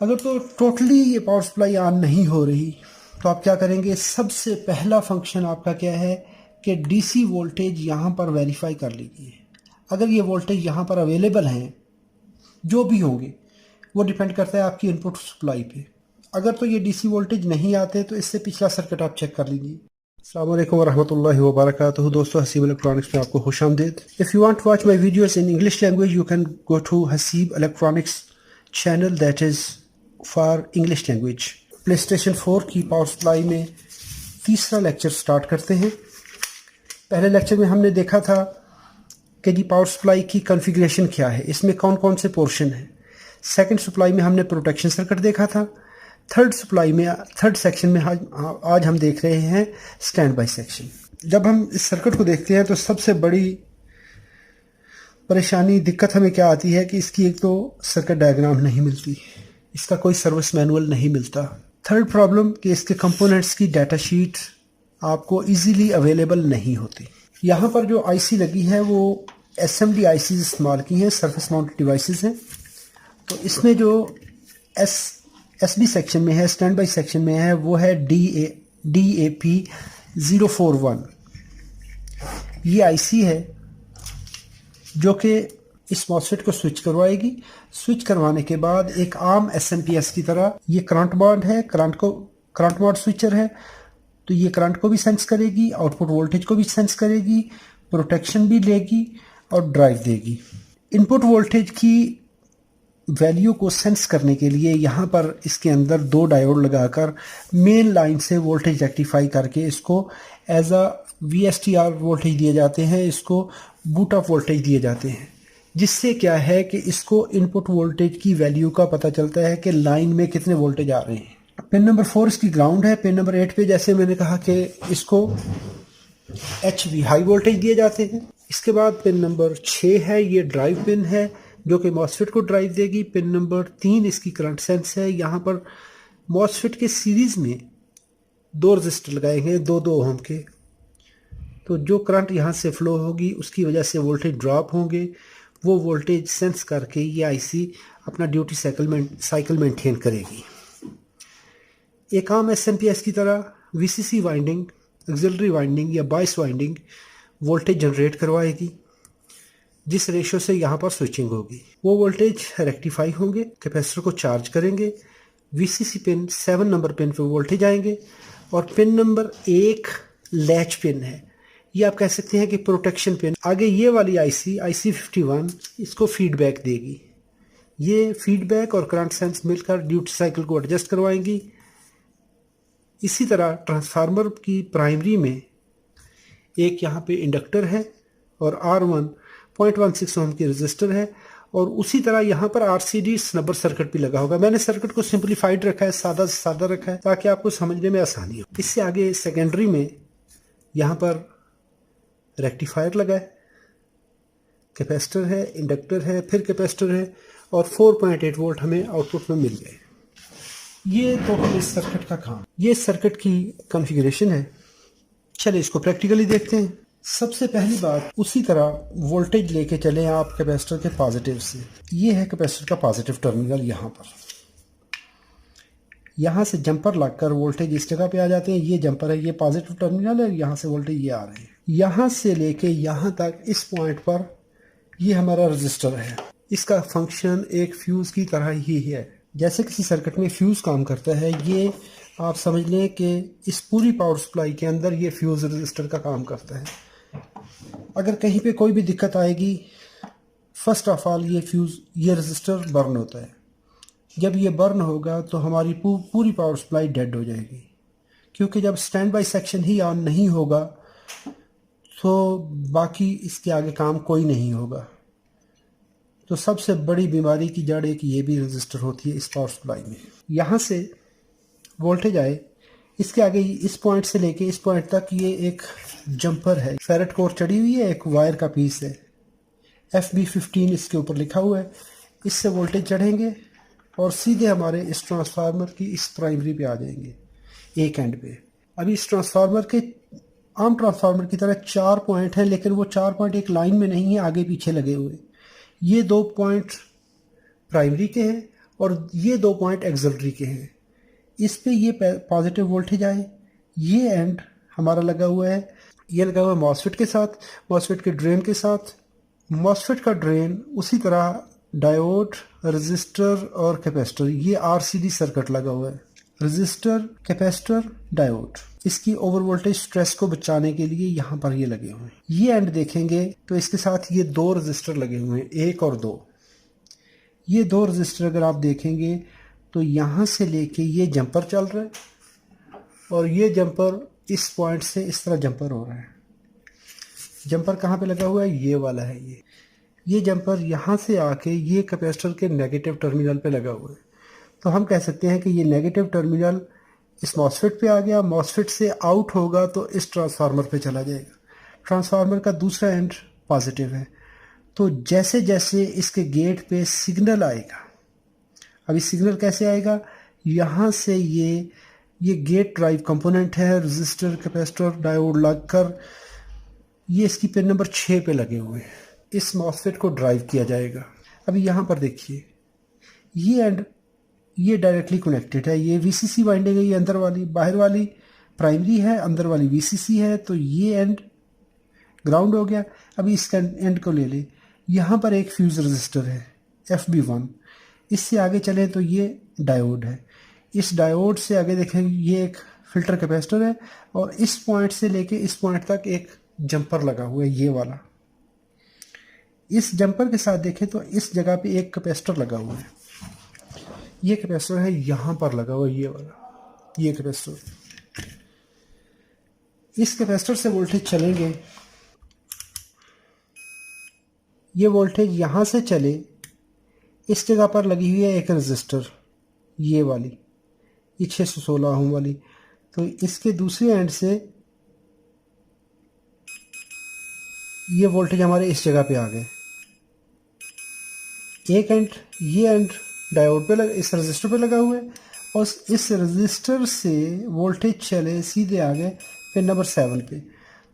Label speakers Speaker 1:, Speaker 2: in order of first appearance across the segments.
Speaker 1: अगर तो टोटली ये पावर सप्लाई ऑन नहीं हो रही तो आप क्या करेंगे, सबसे पहला फंक्शन आपका क्या है कि डीसी वोल्टेज यहाँ पर वेरीफाई कर लीजिए। अगर ये वोल्टेज यहाँ पर अवेलेबल हैं, जो भी होंगे वो डिपेंड करता है आपकी इनपुट सप्लाई पे। अगर तो ये डीसी वोल्टेज नहीं आते तो इससे पिछला सर्किट आप चेक कर लीजिए। अस्सलाम वालेकुम वरहमतुल्लाहि वबरकातुहू। दोस्तों, हसीब इलेक्ट्रॉनिक्स में आपको खुश आमदीद। If you want to watch my videos in English language you can go to Haseeb electronics channel, that is for English language. PlayStation 4 की पावर सप्लाई में तीसरा लेक्चर स्टार्ट करते हैं। पहले लेक्चर में हमने देखा था कि जी पावर सप्लाई की कॉन्फ़िगरेशन क्या है, इसमें कौन कौन से पोर्शन हैं। सेकंड सप्लाई में हमने प्रोटेक्शन सर्किट देखा था। थर्ड सेक्शन में आज हम देख रहे हैं स्टैंड बाय सेक्शन। जब हम इस सर्किट को देखते हैं तो सबसे बड़ी परेशानी, दिक्कत हमें क्या आती है कि इसकी एक तो सर्किट डायग्राम नहीं मिलती, इसका कोई सर्विस मैनुअल नहीं मिलता। थर्ड प्रॉब्लम कि इसके कंपोनेंट्स की डाटा शीट आपको इजीली अवेलेबल नहीं होती। यहाँ पर जो आईसी लगी है वो एसएमडी आईसी इस्तेमाल की हैं, सरफेस माउंटेड डिवाइसेस हैं। तो इसमें जो एसबी सेक्शन में है, स्टैंड बाई सेक्शन में है, वो है DAP 041। ये आईसी है जो कि इस मॉसफेट को स्विच करवाएगी। स्विच करवाने के बाद एक आम एसएमपीएस की तरह ये करंट बॉन्ड है, करंट बॉन्ड स्विचर है, तो ये करंट को भी सेंस करेगी, आउटपुट वोल्टेज को भी सेंस करेगी, प्रोटेक्शन भी लेगी और ड्राइव देगी। इनपुट वोल्टेज की वैल्यू को सेंस करने के लिए यहाँ पर इसके अंदर 2 डायोड लगाकर मेन लाइन से वोल्टेज रेक्टिफाई करके इसको एज अ VSTR वोल्टेज दिए जाते हैं, इसको बूट ऑफ वोल्टेज दिए जाते हैं, जिससे क्या है कि इसको इनपुट वोल्टेज की वैल्यू का पता चलता है कि लाइन में कितने वोल्टेज आ रहे हैं। पिन नंबर 4 इसकी ग्राउंड है। पिन नंबर 8 पे जैसे मैंने कहा कि इसको HV हाई वोल्टेज दिए जाते हैं। इसके बाद पिन नंबर 6 है, ये ड्राइव पिन है जो कि मॉसफेट को ड्राइव देगी। पिन नंबर 3 इसकी करंट सेंस है। यहाँ पर मॉसफेट के सीरीज में 2 रजिस्टर लगाए हैं 2-2 ओम के, तो जो करंट यहाँ से फ्लो होगी उसकी वजह से वोल्टेज ड्रॉप होंगे, वो वोल्टेज सेंस करके ये आईसी अपना ड्यूटी साइकिल मेंटेन करेगी। एक आम एसएमपीएस की तरह VCC वाइंडिंग, ऑक्सिलरी वाइंडिंग या बायस वाइंडिंग वोल्टेज जनरेट करवाएगी, जिस रेशो से यहाँ पर स्विचिंग होगी। वो वोल्टेज रेक्टिफाई होंगे, कैपेसिटर को चार्ज करेंगे। VCC पिन 7 नंबर पिन पे वोल्टेज आएंगे और पिन नंबर 1 लैच पिन है, ये आप कह सकते हैं कि प्रोटेक्शन पिन। आगे ये वाली IC 51 इसको फीडबैक देगी। ये फीडबैक और करंट सेंस मिलकर ड्यूटी साइकिल को एडजस्ट करवाएंगी। इसी तरह ट्रांसफार्मर की प्राइमरी में एक यहाँ पे इंडक्टर है और R1 0.16 ओम की रजिस्टर है, और उसी तरह यहाँ पर RCD स्नबर सर्किट भी लगा होगा। मैंने सर्किट को सिंपलीफाइड रखा है, सादा से सादा रखा है ताकि आपको समझने में आसानी हो। इससे आगे सेकेंडरी में यहाँ पर रेक्टिफायर लगा है, कैपेसिटर है, इंडक्टर है, फिर कैपेसिटर है और 4.8 वोल्ट हमें आउटपुट में मिल गए। ये तो हम इस सर्किट का काम, ये सर्किट की कॉन्फ़िगरेशन है। चलिए इसको प्रैक्टिकली देखते हैं। सबसे पहली बात, उसी तरह वोल्टेज लेके चले आप कैपेसिटर के पॉजिटिव से। ये है कैपेसिटर का पॉजिटिव टर्मिनल। यहाँ से जंपर लगकर वोल्टेज इस जगह पे आ जाते हैं। ये जंपर है, ये पॉजिटिव टर्मिनल है, यहाँ से वोल्टेज ये आ रहे हैं। यहाँ से लेके यहाँ तक इस पॉइंट पर ये हमारा रजिस्टर है। इसका फंक्शन एक फ्यूज़ की तरह ही है। जैसे किसी सर्किट में फ्यूज़ काम करता है, ये आप समझ लें कि इस पूरी पावर सप्लाई के अंदर ये फ्यूज़ रजिस्टर का काम करता है। अगर कहीं पे कोई भी दिक्कत आएगी, फर्स्ट ऑफ ऑल ये रजिस्टर बर्न होता है। जब ये बर्न होगा तो हमारी पूरी पावर सप्लाई डेड हो जाएगी, क्योंकि जब stand by section he on नहीं होगा तो बाकी इसके आगे काम कोई नहीं होगा। तो सबसे बड़ी बीमारी की जड़ एक ये भी रजिस्टर होती है इस पावर सप्लाई में। यहाँ से वोल्टेज आए, इसके आगे इस पॉइंट से लेके इस पॉइंट तक ये एक जंपर है, फेरेट कोर चढ़ी हुई है, एक वायर का पीस है, FB15 इसके ऊपर लिखा हुआ है। इससे वोल्टेज चढ़ेंगे और सीधे हमारे इस ट्रांसफार्मर की इस प्राइमरी पे आ जाएंगे, एक एंड पे। अभी इस ट्रांसफार्मर के आम ट्रांसफार्मर की तरह 4 पॉइंट हैं, लेकिन वो 4 पॉइंट एक लाइन में नहीं है, आगे पीछे लगे हुए। ये 2 पॉइंट प्राइमरी के हैं और ये 2 पॉइंट एक्सिलरी के हैं। इस पे ये पॉजिटिव वोल्टेज आए, ये एंड हमारा लगा हुआ है, ये लगा हुआ है मॉसफेट के साथ, मॉसफेट के ड्रेन के साथ। मॉसफेट का ड्रेन उसी तरह डायोड, रेजिस्टर और कैपेसिटर, ये आरसीडी सर्किट लगा हुआ है। रेजिस्टर, कैपेसिटर, डायोड, इसकी ओवर वोल्टेज स्ट्रेस को बचाने के लिए यहाँ पर ये लगे हुए हैं। ये एंड देखेंगे तो इसके साथ ये 2 रेजिस्टर लगे हुए हैं, 1 और 2। ये 2 रेजिस्टर अगर आप देखेंगे तो यहाँ से लेके ये जंपर चल रहा है और ये जंपर इस पॉइंट से इस तरह जंपर हो रहा है। जंपर कहाँ पे लगा हुआ है? ये वाला है। ये जंपर यहाँ से आके ये कैपेसिटर के नेगेटिव टर्मिनल पे लगा हुआ है। तो हम कह सकते हैं कि ये नेगेटिव टर्मिनल इस मॉसफेट पे आ गया, मॉसफेट से आउट होगा तो इस ट्रांसफार्मर पे चला जाएगा। ट्रांसफार्मर का दूसरा एंड पॉजिटिव है। तो जैसे जैसे इसके गेट पे सिग्नल आएगा, अभी सिग्नल कैसे आएगा? यहाँ से ये गेट ड्राइव कंपोनेंट है, रेजिस्टर, कैपेसिटर, डायोड लगकर ये इसकी पिन नंबर 6 पे लगे हुए हैं। इस मॉसफेट को ड्राइव किया जाएगा। अभी यहाँ पर देखिए, ये एंड ये डायरेक्टली कनेक्टेड है। ये वीसीसी वाइंडिंग है, ये अंदर वाली, बाहर वाली प्राइमरी है, अंदर वाली वीसीसी है। तो ये एंड ग्राउंड हो गया। अभी इस एंड को ले ले, यहाँ पर एक फ्यूज रजिस्टर है FB1। इससे आगे चले तो ये डायोड है। इस डायोड से आगे देखें, ये एक फिल्टर कैपेसिटर है और इस पॉइंट से लेके इस पॉइंट तक एक जंपर लगा हुआ है, ये वाला। इस जंपर के साथ देखें तो इस जगह पे एक कैपेसिटर लगा हुआ है। ये कैपेसिटर है यहाँ पर लगा हुआ है, ये वाला, ये कैपेसिटर। इस कैपेसिटर से वोल्टेज चलेंगे, ये वोल्टेज यहाँ से चले, इस जगह पर लगी हुई है एक रजिस्टर, ये वाली, ये 616 ओम वाली। तो इसके दूसरे एंड से ये वोल्टेज हमारे इस जगह पे आ गए। एक एंड, ये एंड डायोड पे इस रजिस्टर पे लगा हुआ है और इस रजिस्टर से वोल्टेज चले सीधे आ गए पिन नंबर 7 पे।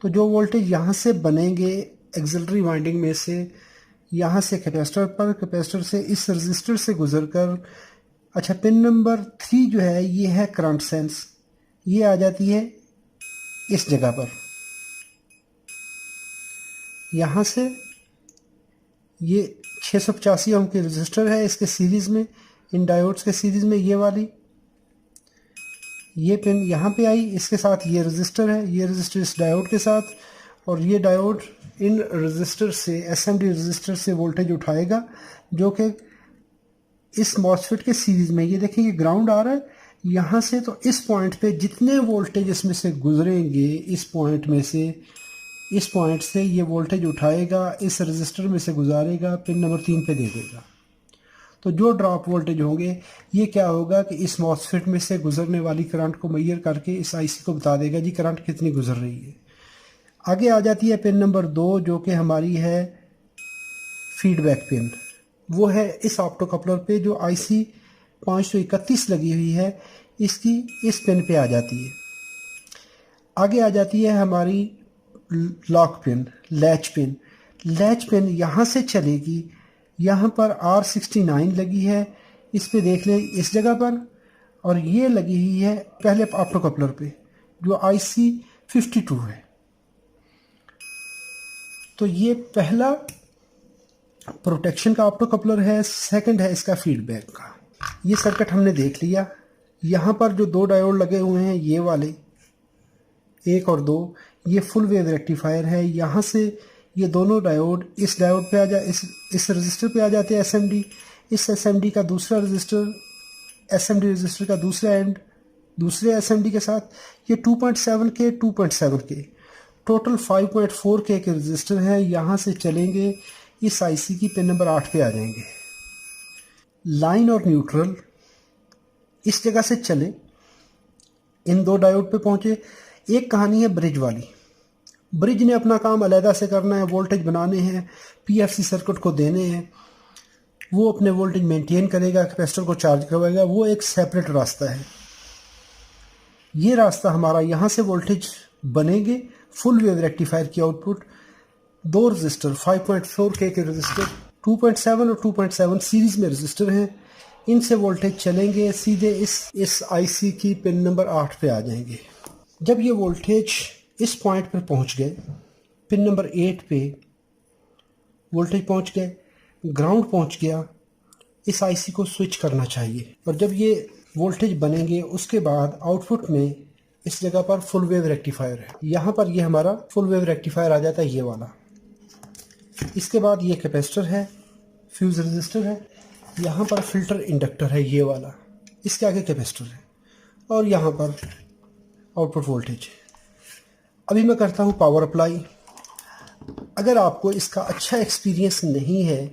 Speaker 1: तो जो वोल्टेज यहाँ से बनेंगे एक्सिलरी वाइंडिंग में से, यहाँ से कैपेसिटर पर, कैपेसिटर से इस रजिस्टर से गुजर कर, अच्छा पिन नंबर 3 जो है ये है करंट सेंस, ये आ जाती है इस जगह पर। यहाँ से ये 685 ओम की रजिस्टर है, इसके सीरीज में, इन डायोड्स के सीरीज में ये वाली, ये पिन यहाँ पे आई, इसके साथ ये रजिस्टर है, ये रजिस्टर इस डायोड के साथ, और ये डायोड इन रजिस्टर से, SMD रजिस्टर से वोल्टेज उठाएगा जो कि इस मॉसफेट के सीरीज में, ये देखिए ग्राउंड आ रहा है यहाँ से। तो इस पॉइंट पे जितने वोल्टेज इसमें से गुजरेंगे, इस पॉइंट में से, इस पॉइंट से ये वोल्टेज उठाएगा, इस रजिस्टर में से गुजारेगा, पिन नंबर 3 पे दे देगा। तो जो ड्रॉप वोल्टेज होंगे, ये क्या होगा कि इस मॉसफेट में से गुजरने वाली करंट को मेजर करके इस IC को बता देगा जी करंट कितनी गुजर रही है। आगे आ जाती है पिन नंबर 2 जो कि हमारी है फीडबैक पिन। वो है इस ऑप्टो कपलर पे जो IC 531 लगी हुई है, इसकी इस पिन पे आ जाती है। आगे आ जाती है हमारी lock pin, latch pin. Latch pin यहाँ से चलेगी, यहाँ पर R69 लगी है, इस पे देख लें इस जगह पर, और ये लगी हुई है पहले ऑप्टो कपलर पे जो IC 52 है। तो ये पहला प्रोटेक्शन का ऑप्टो कपलर है, सेकंड है इसका फीडबैक का। ये सर्किट हमने देख लिया। यहाँ पर जो 2 डायोड लगे हुए हैं, ये वाले 1 और 2, ये फुल वेव रेक्टिफायर है। यहाँ से ये दोनों डायोड इस डायोड पे आ जा, इस रजिस्टर पे आ जाते हैं SMD। इस SMD का दूसरा रजिस्टर, SMD रजिस्टर का दूसरा एंड दूसरे SMD के साथ, ये 2.7K 2.7K टोटल 5.4K के रजिस्टर हैं। यहाँ से चलेंगे, इस IC की पिन नंबर 8 पे आ जाएंगे। लाइन और न्यूट्रल इस जगह से चले, इन 2 डायोड पे पहुंचे। एक कहानी है ब्रिज वाली। ब्रिज ने अपना काम अलहदा से करना है, वोल्टेज बनाने हैं, PFC सर्किट को देने हैं, वो अपने वोल्टेज मेंटेन करेगा, कैपेसिटर को चार्ज करवाएगा, वो एक सेपरेट रास्ता है। ये रास्ता हमारा, यहाँ से वोल्टेज बनेंगे, फुल वेव रेक्टिफायर की आउटपुट, 2 रजिस्टर 5.4K के रजिस्टर, 2.7 और 2.7 सीरीज में रजिस्टर हैं। इनसे वोल्टेज चलेंगे सीधे इस आईसी की पिन नंबर 8 पे आ जाएंगे। जब ये वोल्टेज इस पॉइंट पर पहुंच गए, पिन नंबर 8 पे वोल्टेज पहुंच गए, ग्राउंड पहुंच गया, इस आईसी को स्विच करना चाहिए। और जब ये वोल्टेज बनेंगे उसके बाद आउटपुट में इस जगह पर फुल वेव रेक्टिफायर है, यहाँ पर ये हमारा फुल वेव रेक्टिफायर आ जाता है, ये वाला। इसके बाद ये कैपेसिटर है, फ्यूज रेजिस्टर है, यहाँ पर फिल्टर इंडक्टर है ये वाला, इसके आगे कैपेसिटर है, और यहाँ पर आउटपुट वोल्टेज। अभी मैं करता हूँ पावर अप्लाई। अगर आपको इसका अच्छा एक्सपीरियंस नहीं है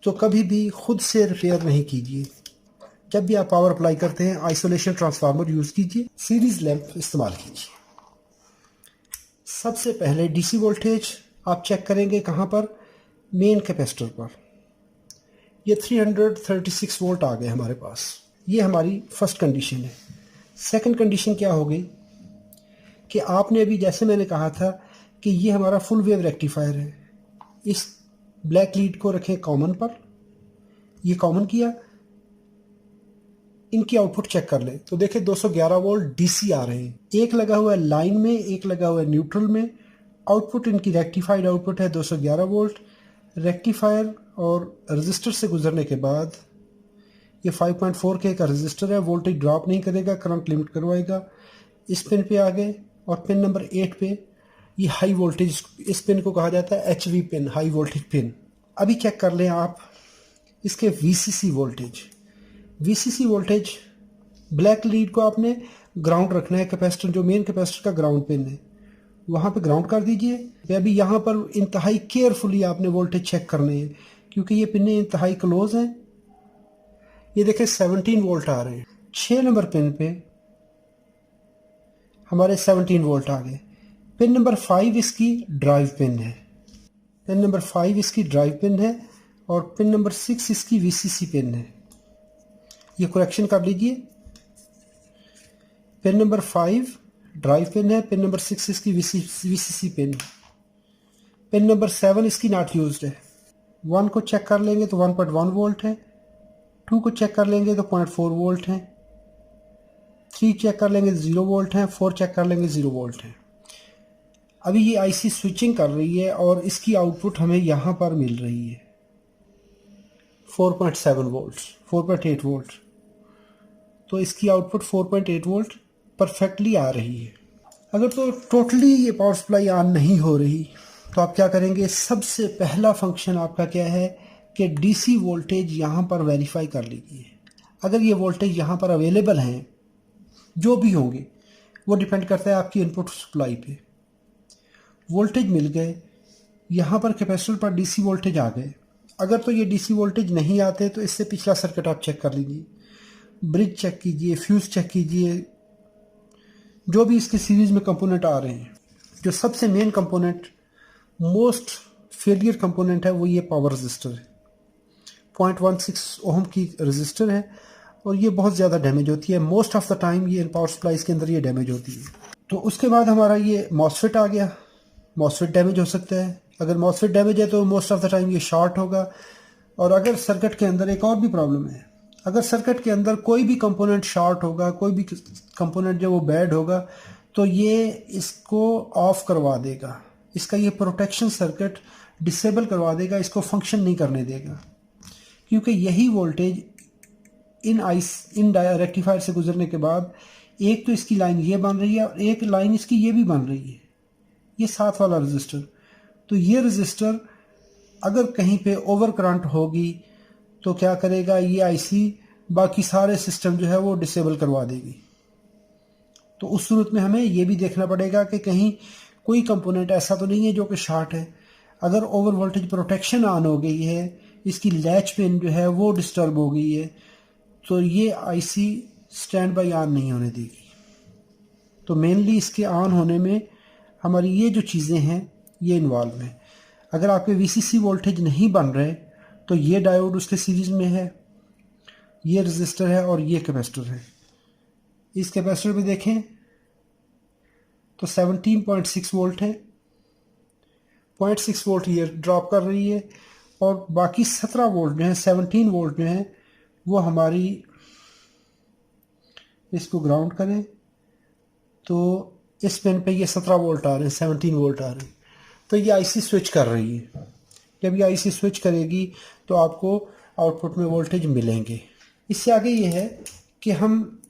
Speaker 1: तो कभी भी खुद से रिपेयर नहीं कीजिए। जब भी आप पावर अप्लाई करते हैं आइसोलेशन ट्रांसफार्मर यूज़ कीजिए, सीरीज लैंप इस्तेमाल कीजिए। सबसे पहले डीसी वोल्टेज आप चेक करेंगे कहाँ पर, मेन कैपेसिटर पर। ये 336 वोल्ट आ गए हमारे पास। ये हमारी फर्स्ट कंडीशन है। सेकंड कंडीशन क्या हो गई कि आपने अभी जैसे मैंने कहा था कि ये हमारा फुल वेव रेक्टिफायर है, इस ब्लैक लीड को रखें कॉमन पर, ये कॉमन किया, इनकी आउटपुट चेक कर ले तो देखें 211 वोल्ट डीसी आ रहे हैं। एक लगा हुआ है लाइन में, एक लगा हुआ है न्यूट्रल में। आउटपुट इनकी रेक्टिफाइड आउटपुट है 211 वोल्ट। रेक्टिफायर और रजिस्टर से गुजरने के बाद ये 5.4K का रजिस्टर है, वोल्टेज ड्रॉप नहीं करेगा, करंट लिमिट करवाएगा। इस पिन पे आ गए और पिन नंबर 8 पे ये हाई वोल्टेज, इस पिन को कहा जाता है HV pin, high voltage pin. अभी चेक कर लें आप इसके VCC voltage. VCC voltage, black lead को आपने ग्राउंड रखना है, कैपेसिटर जो मेन कैपेसिटर का ग्राउंड पिन है वहाँ पे ग्राउंड कर दीजिए। अभी यहाँ पर इंतहाई केयरफुली आपने वोल्टेज चेक करने हैं क्योंकि ये पिन इंतहाई क्लोज हैं। ये देखें 17 वोल्ट आ रहे हैं। 6 नंबर पिन पे हमारे 17 वोल्ट आ गए। पिन नंबर 5 इसकी ड्राइव पिन है, पिन नंबर 5 इसकी ड्राइव पिन है, और पिन नंबर 6 इसकी VCC पिन है। ये करेक्शन कर लीजिए, पिन नंबर 5 ड्राइव पिन है, पिन नंबर 6 इसकी VCC पिन, पिन नंबर 7 इसकी नॉट यूज्ड है। 1 को चेक कर लेंगे तो 1.1 वोल्ट है, 2 को चेक कर लेंगे तो 0.4 वोल्ट है, 3 चेक कर लेंगे तो 0 वोल्ट है, 4 चेक कर लेंगे 0 वोल्ट है। अभी ये आईसी स्विचिंग कर रही है और इसकी आउटपुट हमें यहाँ पर मिल रही है 4.7 वोल्ट, 4.8 वोल्ट। तो इसकी आउटपुट 4.8 वोल्ट परफेक्टली आ रही है। अगर तो टोटली ये पावर सप्लाई ऑन नहीं हो रही तो आप क्या करेंगे, सबसे पहला फंक्शन आपका क्या है कि डीसी वोल्टेज यहाँ पर वेरीफाई कर लीजिए। अगर ये वोल्टेज यहाँ पर अवेलेबल हैं, जो भी होंगे वो डिपेंड करता है आपकी इनपुट सप्लाई पे। वोल्टेज मिल गए, यहाँ पर कैपेसिटर पर डीसी वोल्टेज आ गए। अगर तो ये डीसी वोल्टेज नहीं आते तो इससे पिछला सर्किट आप चेक कर लीजिए, ब्रिज चेक कीजिए, फ्यूज चेक कीजिए, जो भी इसके सीरीज में कंपोनेंट आ रहे हैं। जो सबसे main component, most failure component है वो ये पावर रजिस्टर है। 0.16 ओम की रजिस्टर है और ये बहुत ज़्यादा डैमेज होती है। मोस्ट ऑफ द टाइम ये पावर सप्लाईज के अंदर ये डैमेज होती है। तो उसके बाद हमारा ये मॉसफेट आ गया। मॉसफेट डैमेज हो सकता है, अगर मॉसफेट डैमेज है तो मोस्ट ऑफ द टाइम ये शॉर्ट होगा। और अगर सर्किट के अंदर एक और भी प्रॉब्लम है, अगर सर्किट के अंदर कोई भी कंपोनेंट शॉर्ट होगा, कोई भी कंपोनेंट जो वो बैड होगा, तो ये इसको ऑफ करवा देगा, इसका ये प्रोटेक्शन सर्किट डिसेबल करवा देगा, इसको फंक्शन नहीं करने देगा। क्योंकि यही वोल्टेज इन रेक्टिफायर से गुजरने के बाद एक तो इसकी लाइन ये बन रही है और एक लाइन इसकी ये भी बन रही है, ये साथ वाला रजिस्टर। तो ये रजिस्टर अगर कहीं पे ओवर करंट होगी तो क्या करेगा, ये आईसी बाकी सारे सिस्टम जो है वो डिसेबल करवा देगी। तो उस सूरत में हमें ये भी देखना पड़ेगा कि कहीं कोई कंपोनेंट ऐसा तो नहीं है जो कि शॉर्ट है। अगर ओवर वोल्टेज प्रोटेक्शन ऑन हो गई है, इसकी लैच पिन जो है वो डिस्टर्ब हो गई है, तो ये आईसी स्टैंड बाई ऑन नहीं होने देगी। तो मेनली इसके ऑन होने में हमारी ये जो चीज़ें हैं ये इन्वॉल्व हैं। अगर आपके VCC वोल्टेज नहीं बन रहे तो ये डायोड उसके सीरीज में है, ये रजिस्टर है और ये कैपेसिटर है। इस कैपेसिटर में देखें तो 17.6 वोल्ट है, 0.6 वोल्ट ये ड्रॉप कर रही है और बाकी 17 वोल्ट जो है, 17 वोल्ट जो है वो हमारी, इसको ग्राउंड करें तो इस पिन पे ये 17 वोल्ट आ रहे हैं, 17 वोल्ट आ रहे हैं। तो ये आईसी स्विच कर रही है। जब ये आईसी स्विच करेगी तो आपको आउटपुट में वोल्टेज मिलेंगे। इससे आगे ये है कि हम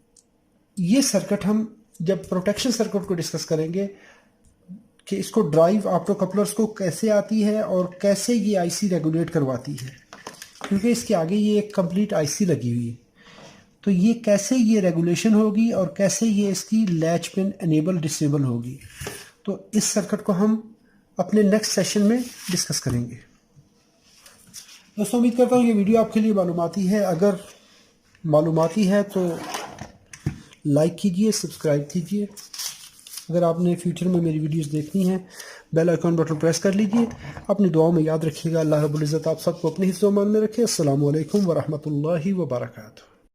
Speaker 1: ये सर्किट, हम जब प्रोटेक्शन सर्किट को डिस्कस करेंगे कि इसको ड्राइव ऑप्टो कपलर्स को कैसे आती है और कैसे ये आईसी रेगुलेट करवाती है, क्योंकि इसके आगे ये एक कंप्लीट आईसी लगी हुई है। तो ये कैसे ये रेगुलेशन होगी और कैसे ये इसकी लैच पिन एनेबल डिसेबल होगी, तो इस सर्किट को हम अपने नेक्स्ट सेशन में डिस्कस करेंगे। दोस्तों, उम्मीद करता हूँ ये वीडियो आपके लिए मालूमाती है। अगर मालूमाती है तो लाइक कीजिए, सब्सक्राइब कीजिए। अगर आपने फ्यूचर में मेरी वीडियोस देखनी है, बेल आइकॉन बटन प्रेस कर लीजिए। अपनी दुआओं में याद रखिएगा। अल्लाह रब्बुल इज़्ज़त आप सबको अपने हिफ्ज़-ओ-अमान में रखे। अस्सलामु अलैकुम व रहमतुल्लाहि व बरकातुहू।